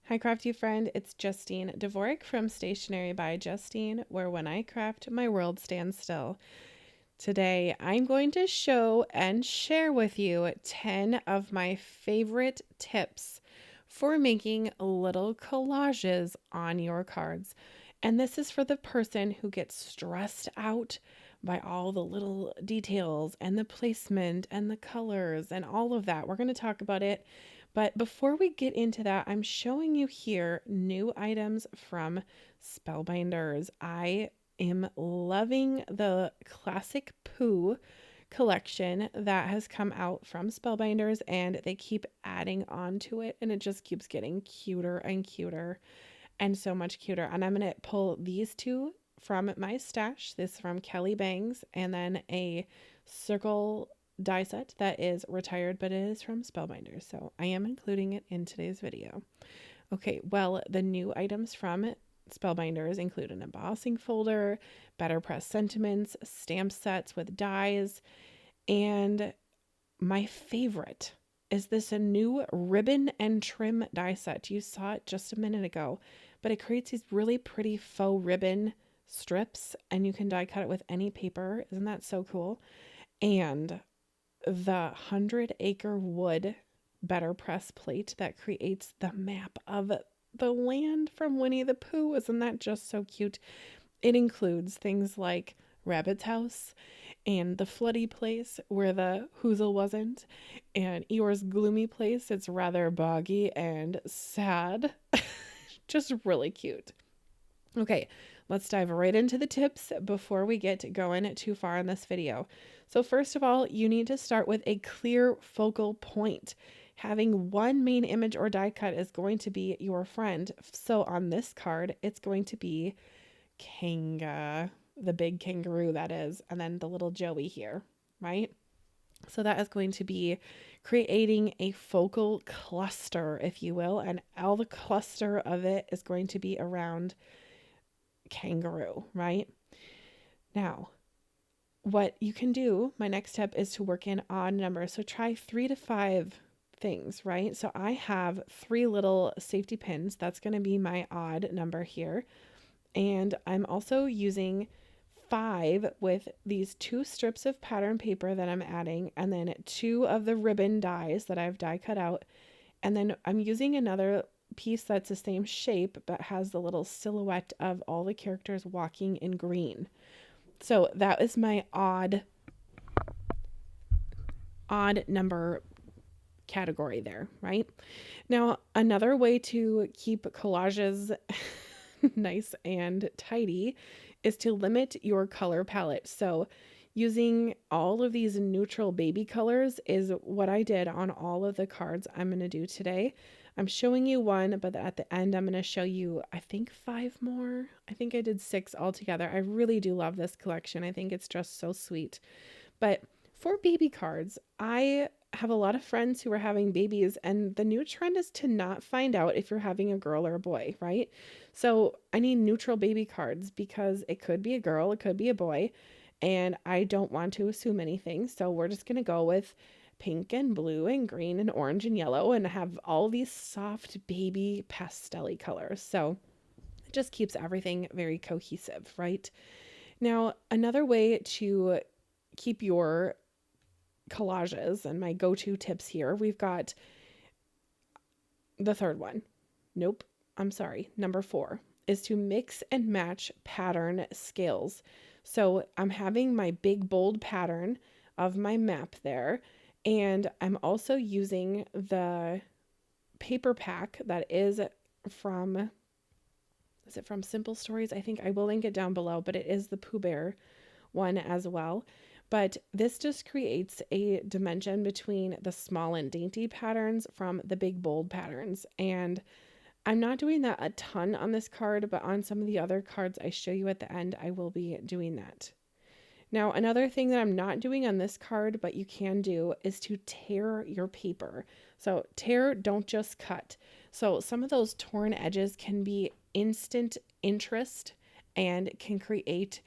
Hi, crafty friend. It's Justine Dvorak from Stationery by Justine, where when I craft, my world stands still. Today, I'm going to show and share with you 10 of my favorite tips for making little collages on your cards. And this is for the person who gets stressed out by all the little details and the placement and the colors and all of that. We're going to talk about it. But before we get into that, I'm showing you here new items from Spellbinders. I am loving the classic Pooh collection that has come out from Spellbinders, and they keep adding on to it, and it just keeps getting cuter and cuter and so much cuter. And I'm going to pull these two from my stash. This from Kelly Bangs, and then a circle die set that is retired, but it is from Spellbinders, so I am including it in today's video. Okay, well, the new items from Spellbinders include an embossing folder, better press sentiments, stamp sets with dies, and my favorite is this a new ribbon and trim die set. You saw it just a minute ago, but it creates these really pretty faux ribbon strips, and you can die cut it with any paper. Isn't that so cool? And the 100-acre wood better press plate that creates the map of the land from Winnie the Pooh. Isn't that just so cute? It includes things like Rabbit's house and the floody place where the Hoozle wasn't, and Eeyore's gloomy place. It's rather boggy and sad. Just really cute. Okay, let's dive right into the tips before we get going too far in this video. So first of all, you need to start with a clear focal point. Having one main image or die cut is going to be your friend. So on this card, it's going to be Kanga, the big kangaroo that is, and then the little Joey here, right? So that is going to be creating a focal cluster, if you will, and all the cluster of it is going to be around kangaroo, right? Now, what you can do, my next step is to work in odd numbers. So try 3 to 5 things, right? So I have 3 little safety pins. That's going to be my odd number here. And I'm also using 5 with these 2 strips of pattern paper that I'm adding, and then 2 of the ribbon dies that I've die cut out. And then I'm using another piece that's the same shape but has the little silhouette of all the characters walking in green. So that is my odd number category there, right? Now, another way to keep collages nice and tidy is to limit your color palette. So using all of these neutral baby colors is what I did on all of the cards I'm going to do today. I'm showing you one, but at the end I'm going to show you, I think 5 more. I think I did 6 altogether. I really do love this collection. I think it's just so sweet. But for baby cards, I have a lot of friends who are having babies, and the new trend is to not find out if you're having a girl or a boy, right? So I need neutral baby cards because it could be a girl, it could be a boy, and I don't want to assume anything. So we're just going to go with pink and blue and green and orange and yellow and have all these soft baby pastel-y colors. So it just keeps everything very cohesive, right? Now, another way to keep your collages and my go-to tips here, we've got the third one. Nope, I'm sorry. Number 4 is to mix and match pattern scales. So I'm having my big bold pattern of my map there, and I'm also using the paper pack that is from Simple Stories? I think I will link it down below, but it is the Pooh Bear one as well. But this just creates a dimension between the small and dainty patterns from the big bold patterns. And I'm not doing that a ton on this card, but on some of the other cards I show you at the end, I will be doing that. Now, another thing that I'm not doing on this card, but you can do, is to tear your paper. So tear, don't just cut. So some of those torn edges can be instant interest and can create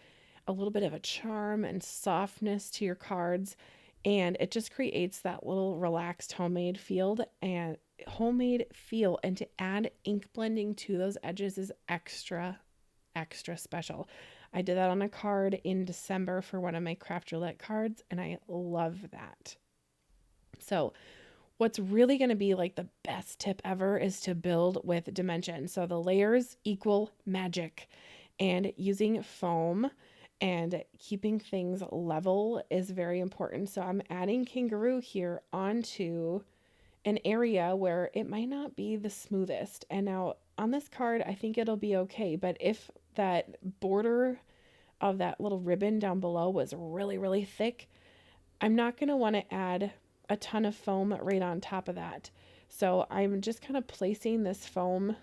a little bit of a charm and softness to your cards, and it just creates that little relaxed homemade feel, and homemade feel, and to add ink blending to those edges is extra special. I did that on a card in December for one of my craft roulette cards, and I love that. So what's really going to be like the best tip ever is to build with dimension. So the layers equal magic, and using foam and keeping things level is very important. So I'm adding kangaroo here onto an area where it might not be the smoothest. And now on this card, I think it'll be okay. But if that border of that little ribbon down below was really, really thick, I'm not going to want to add a ton of foam right on top of that. So I'm just kind of placing this foam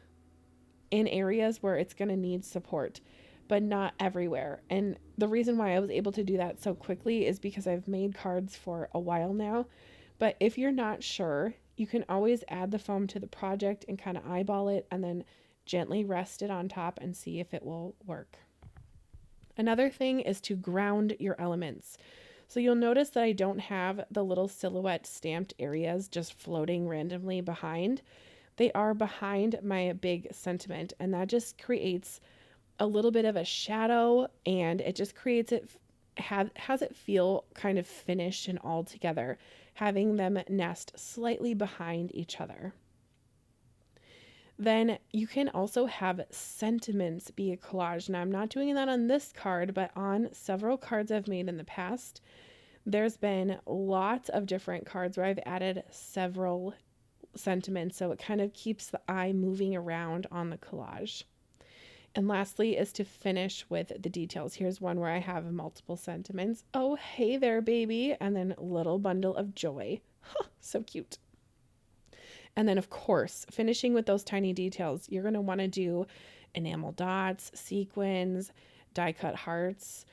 in areas where it's going to need support, but not everywhere. And the reason why I was able to do that so quickly is because I've made cards for a while now. But if you're not sure, you can always add the foam to the project and kind of eyeball it and then gently rest it on top and see if it will work. Another thing is to ground your elements. So you'll notice that I don't have the little silhouette stamped areas just floating randomly behind. They are behind my big sentiment, and that just creates a little bit of a shadow, and it just creates it, has it feel kind of finished and all together, having them nest slightly behind each other. Then you can also have sentiments be a collage. Now I'm not doing that on this card, but on several cards I've made in the past, there's been lots of different cards where I've added several sentiments, so it kind of keeps the eye moving around on the collage. And lastly is to finish with the details. Here's one where I have multiple sentiments. Oh, hey there, baby. And then little bundle of joy. Huh, so cute. And then, of course, finishing with those tiny details, you're going to want to do enamel dots, sequins, die cut hearts.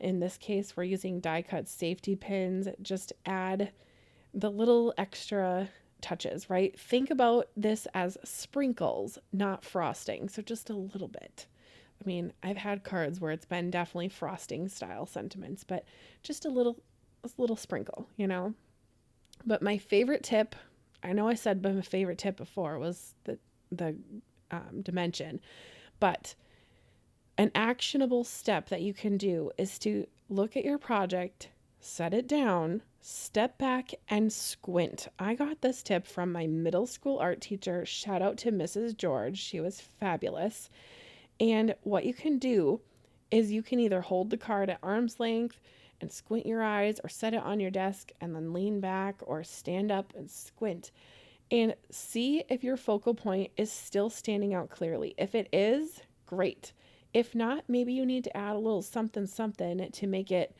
In this case, we're using die cut safety pins. Just add the little extra touches, right? Think about this as sprinkles, not frosting. So just a little bit. I mean, I've had cards where it's been definitely frosting style sentiments, but just a little sprinkle, you know? But my favorite tip, I know I said my favorite tip before was the dimension, but an actionable step that you can do is to look at your project, set it down, step back, and squint. I got this tip from my middle school art teacher. Shout out to Mrs. George. She was fabulous. And what you can do is you can either hold the card at arm's length and squint your eyes, or set it on your desk and then lean back, or stand up and squint and see if your focal point is still standing out clearly. If it is, great. If not, maybe you need to add a little something to make it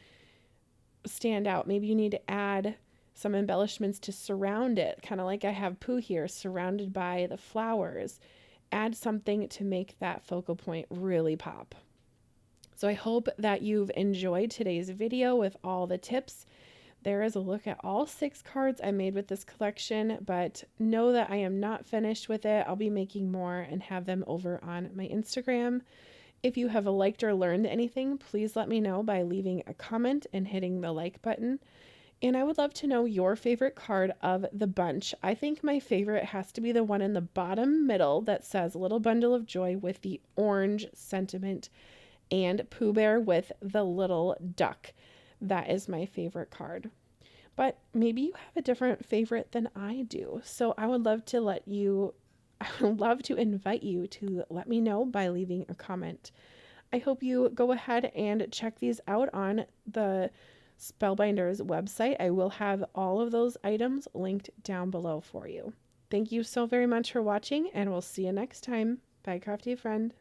stand out. Maybe you need to add some embellishments to surround it, kind of like I have Pooh here surrounded by the flowers. Add something to make that focal point really pop. So I hope that you've enjoyed today's video with all the tips. There is a look at all 6 cards I made with this collection, but know that I am not finished with it. I'll be making more and have them over on my Instagram. If you have liked or learned anything, please let me know by leaving a comment and hitting the like button. And I would love to know your favorite card of the bunch. I think my favorite has to be the one in the bottom middle that says Little Bundle of Joy with the orange sentiment, and Pooh Bear with the little duck. That is my favorite card. But maybe you have a different favorite than I do. So I would love to invite you to let me know by leaving a comment. I hope you go ahead and check these out on the Spellbinders website. I will have all of those items linked down below for you. Thank you so very much for watching, and we'll see you next time. Bye, crafty friend.